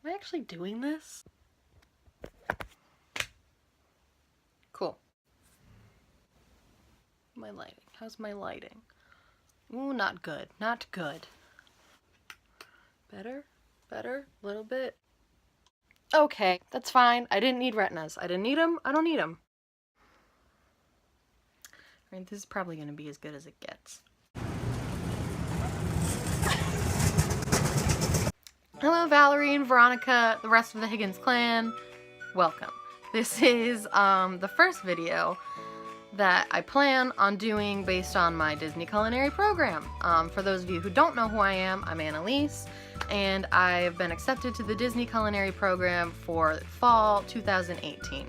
Am I actually doing this? Cool. My lighting. How's my lighting? Ooh, not good. Not good. Better? Better? A little bit? Okay, that's fine. I didn't need retinas. I didn't need them. I don't need them. Alright, this is probably going to be as good as it gets. Hello, Valerie and Veronica, the rest of the Higgins clan. Welcome. This is the first video that I plan on doing based on my Disney culinary program. For those of you who don't know who I am, I'm Annalise, and I've been accepted to the Disney culinary program for fall 2018.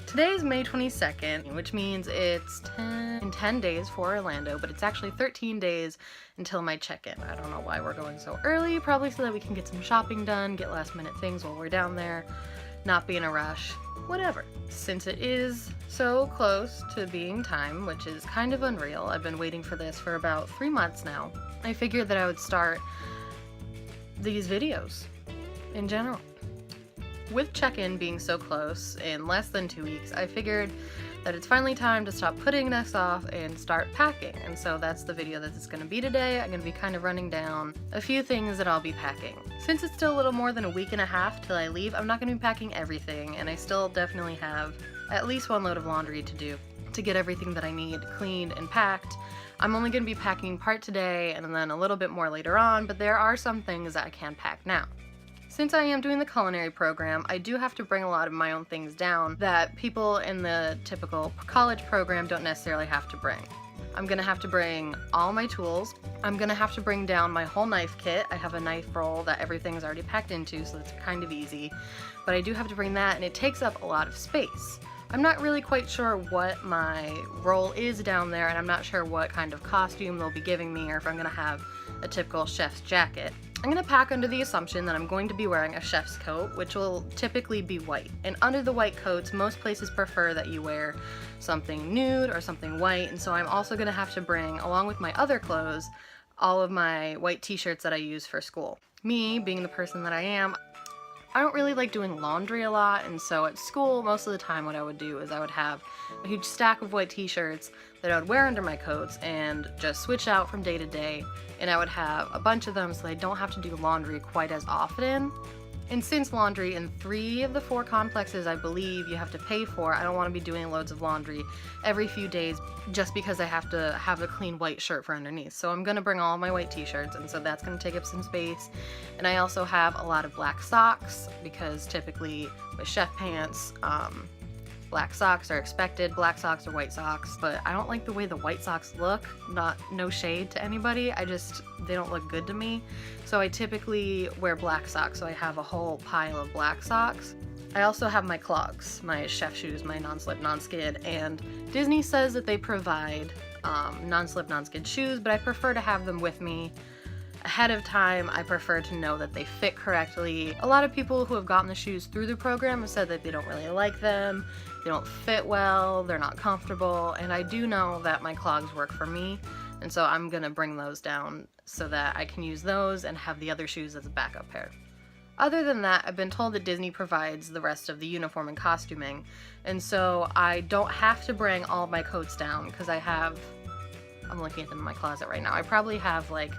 Today is May 22nd, which means it's 10 days for Orlando, but it's actually 13 days until my check-in. I don't know why we're going so early, probably so that we can get some shopping done, get last minute things while we're down there, not be in a rush, whatever. Since it is so close to being time, which is kind of unreal, I've been waiting for this for about 3 months now, I figured that I would start these videos in general. With check-in being so close, in less than 2 weeks, I figured that it's finally time to stop putting this off and start packing. And so that's the video that it's going to be today. I'm going to be kind of running down a few things that I'll be packing. Since it's still a little more than a week and a half till I leave, I'm not going to be packing everything, and I still definitely have at least 1 load of laundry to do to get everything that I need cleaned and packed. I'm only going to be packing part today and then a little bit more later on, but there are some things that I can pack now. Since I am doing the culinary program, I do have to bring a lot of my own things down that people in the typical college program don't necessarily have to bring. I'm gonna have to bring all my tools. I'm gonna have to bring down my whole knife kit. I have a knife roll that everything's already packed into, so it's kind of easy. But I do have to bring that, and it takes up a lot of space. I'm not really quite sure what my role is down there, and I'm not sure what kind of costume they'll be giving me, or if I'm gonna have a typical chef's jacket. I'm gonna pack under the assumption that I'm going to be wearing a chef's coat, which will typically be white. And under the white coats, most places prefer that you wear something nude or something white, and so I'm also gonna have to bring, along with my other clothes, all of my white t-shirts that I use for school. Me, being the person that I am, I don't really like doing laundry a lot, and so at school, most of the time what I would do is I would have a huge stack of white t-shirts that I would wear under my coats and just switch out from day to day, and I would have a bunch of them so I don't have to do laundry quite as often. And since laundry in 3 of the 4 complexes I believe you have to pay for, I don't want to be doing loads of laundry every few days just because I have to have a clean white shirt for underneath. So I'm going to bring all my white t-shirts, and so that's going to take up some space. And I also have a lot of black socks because typically with chef pants, black socks are expected, black socks or white socks, but I don't like the way the white socks look. No shade to anybody, they don't look good to me. So I typically wear black socks, so I have a whole pile of black socks. I also have my clogs, my chef shoes, my non-slip, non-skid, and Disney says that they provide non-slip, non-skid shoes, but I prefer to have them with me ahead of time. I prefer to know that they fit correctly. A lot of people who have gotten the shoes through the program have said that they don't really like them, they don't fit well, they're not comfortable, and I do know that my clogs work for me, and so I'm gonna bring those down so that I can use those and have the other shoes as a backup pair. Other than that, I've been told that Disney provides the rest of the uniform and costuming, and so I don't have to bring all of my coats down because I'm looking at them in my closet right now. I probably have like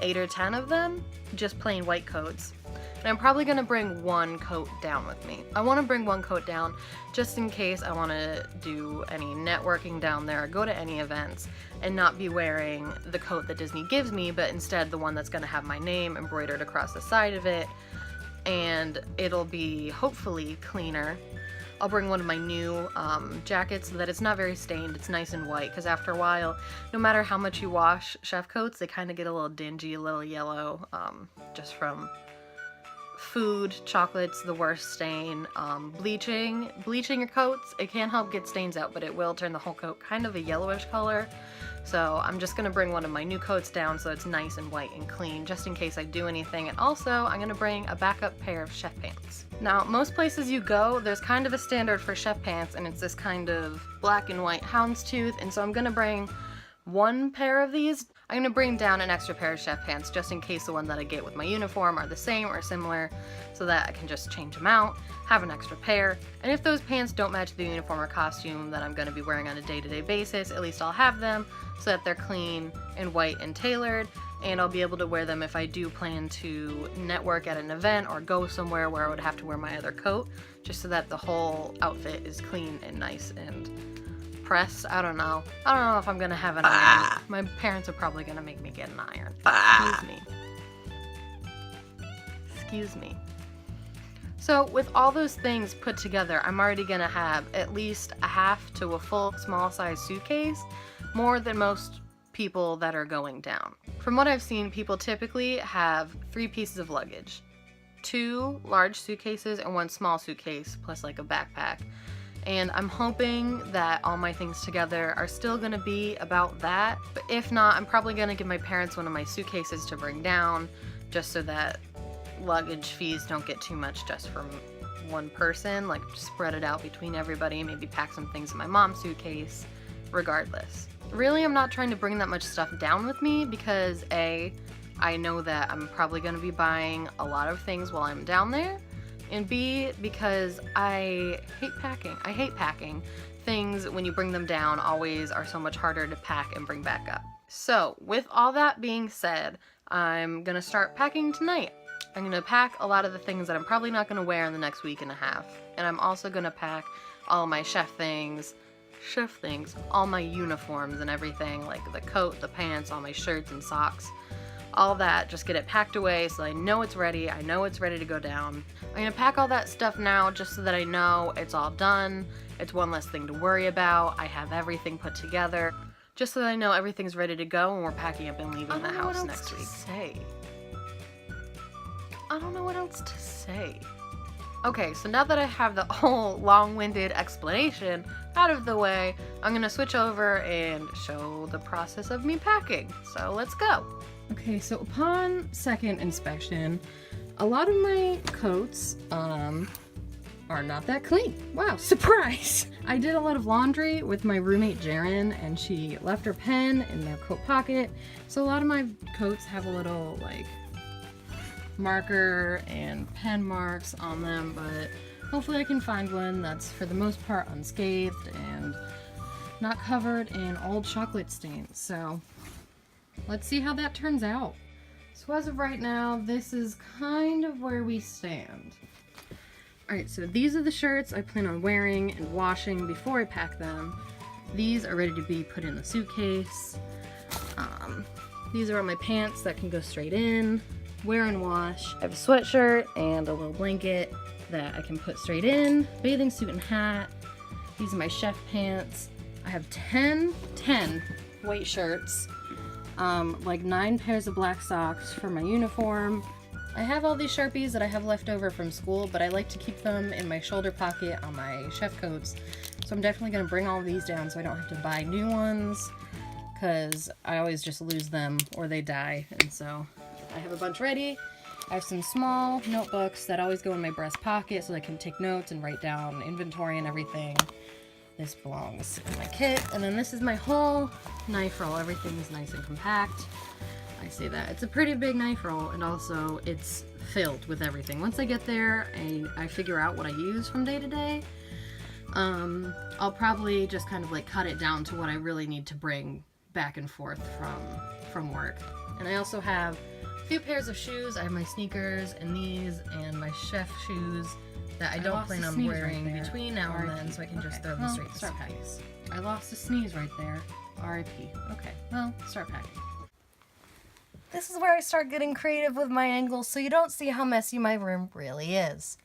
8 or 10 of them, just plain white coats. And I'm probably gonna bring 1 coat down with me. I wanna bring 1 coat down just in case I wanna do any networking down there, or go to any events, and not be wearing the coat that Disney gives me, but instead the one that's gonna have my name embroidered across the side of it, and it'll be hopefully cleaner. I'll bring one of my new jackets so that it's not very stained, it's nice and white, because after a while, no matter how much you wash chef coats, they kind of get a little dingy, a little yellow, just from food. Chocolate's the worst stain. Bleaching your coats, it can help get stains out, but it will turn the whole coat kind of a yellowish color. So I'm just gonna bring one of my new coats down so it's nice and white and clean, just in case I do anything. And also, I'm gonna bring a backup pair of chef pants. Now, most places you go, there's kind of a standard for chef pants, and it's this kind of black and white houndstooth, and so I'm gonna bring one pair of these. I'm going to bring down an extra pair of chef pants just in case the one that I get with my uniform are the same or similar, so that I can just change them out, have an extra pair. And if those pants don't match the uniform or costume that I'm going to be wearing on a day-to-day basis, at least I'll have them so that they're clean and white and tailored, and I'll be able to wear them if I do plan to network at an event or go somewhere where I would have to wear my other coat, just so that the whole outfit is clean and nice and pressed. I don't know if I'm gonna have an iron. My parents are probably gonna make me get an iron. Excuse me. So with all those things put together, I'm already gonna have at least a half to a full small size suitcase, more than most people that are going down. From what I've seen, people typically have 3 pieces of luggage, 2 large suitcases and 1 small suitcase plus like a backpack. And I'm hoping that all my things together are still going to be about that. But if not, I'm probably going to give my parents one of my suitcases to bring down, just so that luggage fees don't get too much just from one person. Like, spread it out between everybody, maybe pack some things in my mom's suitcase, regardless. Really, I'm not trying to bring that much stuff down with me because A, I know that I'm probably going to be buying a lot of things while I'm down there. And B, because I hate packing. I hate packing. Things, when you bring them down, always are so much harder to pack and bring back up. So, with all that being said, I'm gonna start packing tonight. I'm gonna pack a lot of the things that I'm probably not gonna wear in the next week and a half. And I'm also gonna pack all my chef things, all my uniforms and everything, like the coat, the pants, all my shirts and socks. All that, just get it packed away so I know it's ready. I know it's ready to go down. I'm gonna pack all that stuff now just so that I know it's all done. It's one less thing to worry about. I have everything put together, just so that I know everything's ready to go when we're packing up and leaving the house next week. I don't know what else to say. Okay, so now that I have the whole long-winded explanation out of the way, I'm gonna switch over and show the process of me packing. So let's go. Okay, so upon second inspection, a lot of my coats are not that clean. Wow, surprise! I did a lot of laundry with my roommate Jaren, and she left her pen in their coat pocket. So a lot of my coats have a little like marker and pen marks on them, but hopefully I can find one that's for the most part unscathed and not covered in old chocolate stains. So let's see how that turns out. So as of right now, this is kind of where we stand. Alright, so these are the shirts I plan on wearing and washing before I pack them. These are ready to be put in the suitcase. These are all my pants that can go straight in, wear and wash. I have a sweatshirt and a little blanket that I can put straight in, bathing suit and hat. These are my chef pants. I have 10 white shirts. Like 9 pairs of black socks for my uniform. I have all these Sharpies that I have left over from school, but I like to keep them in my shoulder pocket on my chef coats. So I'm definitely going to bring all of these down so I don't have to buy new ones, because I always just lose them or they die. And so I have a bunch ready. I have some small notebooks that always go in my breast pocket so I can take notes and write down inventory and everything. This belongs in my kit. And then this is my whole knife roll. Everything is nice and compact. I say that. It's a pretty big knife roll, and also it's filled with everything. Once I get there and I figure out what I use from day to day, I'll probably just kind of like cut it down to what I really need to bring back and forth from work. And I also have a few pairs of shoes. I have my sneakers and these and my chef shoes that I don't plan on wearing between now and then, so I can just throw them straight to the suitcase. I lost a sneeze right there. R.I.P. Okay, well, start packing. This is where I start getting creative with my angles, so you don't see how messy my room really is.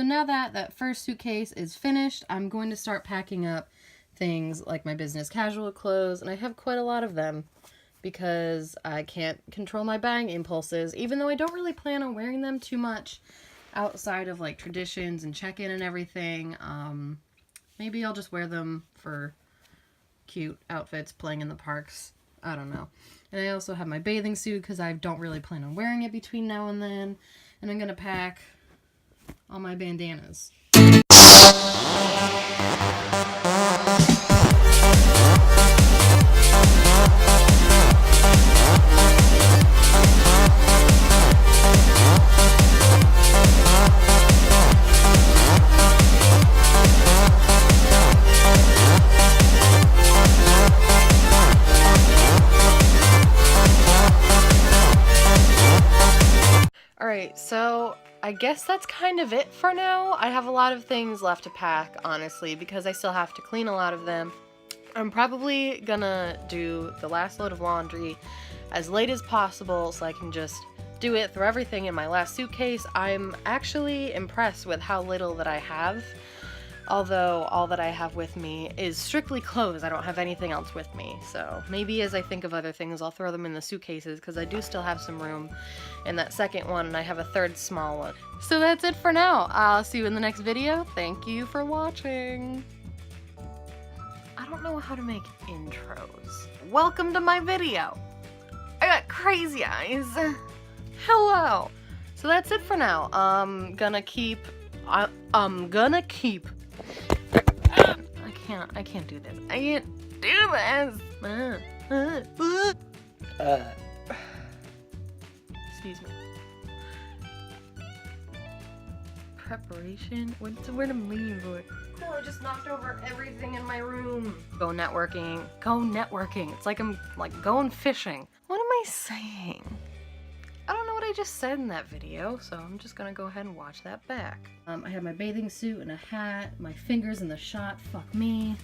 now that that first suitcase is finished, I'm going to start packing up things like my business casual clothes, and I have quite a lot of them because I can't control my buying impulses, even though I don't really plan on wearing them too much outside of like traditions and check-in and everything. Maybe I'll just wear them for cute outfits playing in the parks. I don't know. And I also have my bathing suit because I don't really plan on wearing it between now and then. And I'm going to pack all my bandanas. Alright, so I guess that's kind of it for now. I have a lot of things left to pack, honestly, because I still have to clean a lot of them. I'm probably gonna do the last load of laundry as late as possible so I can just do it, throw everything in my last suitcase. I'm actually impressed with how little that I have, although all that I have with me is strictly clothes. I don't have anything else with me, so maybe as I think of other things I'll throw them in the suitcases because I do still have some room in that second one, and I have a third small one. So that's it for now. I'll see you in the next video. Thank you for watching. I don't know how to make intros. Welcome to my video. I got crazy eyes. Hello. So that's it for now. I'm gonna keep I can't do this. I can't do this. Excuse me. Preparation? What's the word I'm looking for? Oh, I just knocked over everything in my room. Go networking. Go networking. It's like I'm like going fishing. What am I saying? I don't know what I just said in that video, so I'm just gonna go ahead and watch that back. I have my bathing suit and a hat, my fingers in the shot, fuck me.